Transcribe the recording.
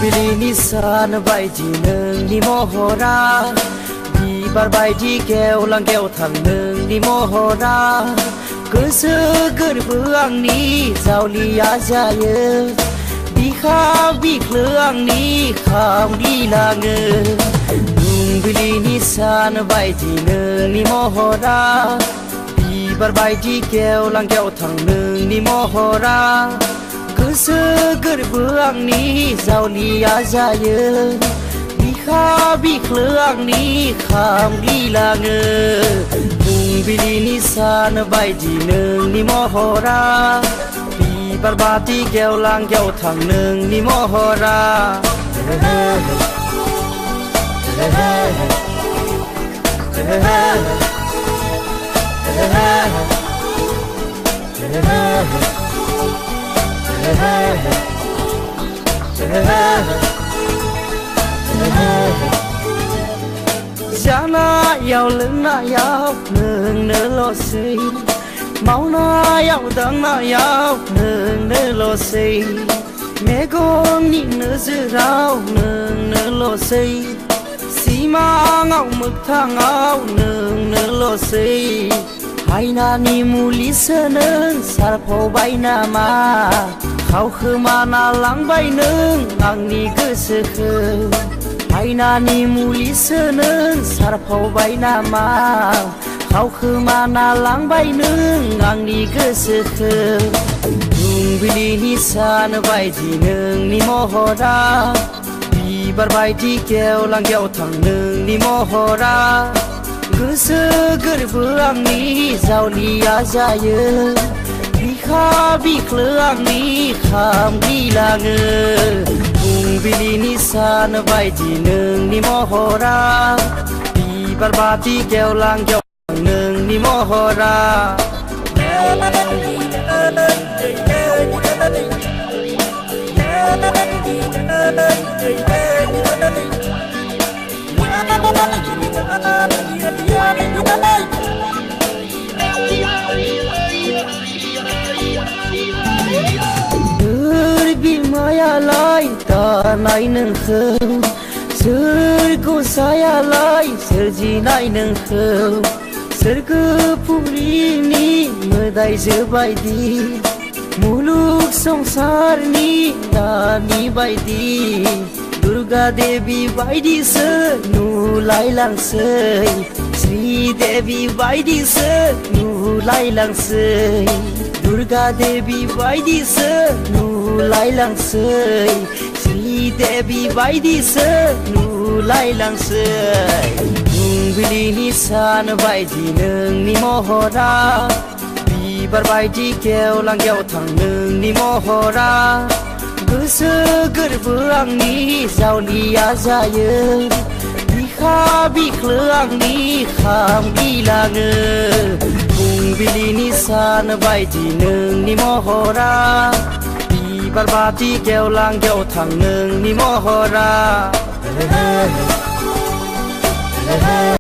फुंबिलिनि सान बायदि नोंनि महरा बिबार बायदि गेवलां गेवथां नोंनि महरा गोसो गोरबो आंनि जावलिया जायो बिखा बिख्लो आंनि खामग्लिलाङो फुंबिलिनि सान बायदि नोंनि महरा बिबार बायदि गेवलां गेवथां नोंनि महरा गोसो गोरबो आंनि जावलिया जायो बिखा बिख्लो आंनि खामग्लिलाङो फुंबिलिनि सान बायदि नोंनि महरा बिबार बायदि गेवलां गेवथां नोंनि महरा जानायाव लोंनायाव नोंनोल'सै मावनायाव दांनायाव नोंनोल'सै मेगननि नोजोराव नोंनोल'सै सिमाङाव मोगथाङाव नोंनोल'सै आयनानि मुलिसो नों सारफावबाय नामा खावखोमाना लांबाय नों आंनि गोसोखौ आयनानि मुलिसो नों सारफावबाय नामा खावखोमाना लांबाय नों आंनि गोसोखौ फुंबिलिनि सान बायदि नोंनि महरा बिबार बायदि गेवलां गेवथां नोंनि महरा गोसो गोरबो आंनि जावलिया जायो बिखा बिख्लो आंनि खामग्लिलाङो फुंबिलिनि सान बायदि नोंनि महरा बिबार बायदि गेवलां गेवथां नोंनि महरा सोर बिमायालाय दानाय नोंखौ सोर गसायालाय सोरजिनाय नोंखौ सोरगो फुरिनि मोदायजो बायदि मुलुग संसारनि रानि बायदि दुर्गा देवी बायदिसो नुलायलांसै श्री देवी बायदिसो नुलायलांसै दुर्गा देवी बायदिसो नुलायलांसै श्री देवी बायदिसो नुलायलांसै फुंबिलिनि सान बायदि नोंनि महरा बिबार बायदि गेवलां गेवथां नोंनि महरा गोसो गोरबो आंनि जावलिया जायो बिखा बिख्लो आंनि खामग्लिलाङो फुंबिलिनि सान बायदि नोंनि महरा बिबार बायदि गेवलां गेवथां नोंनि महरा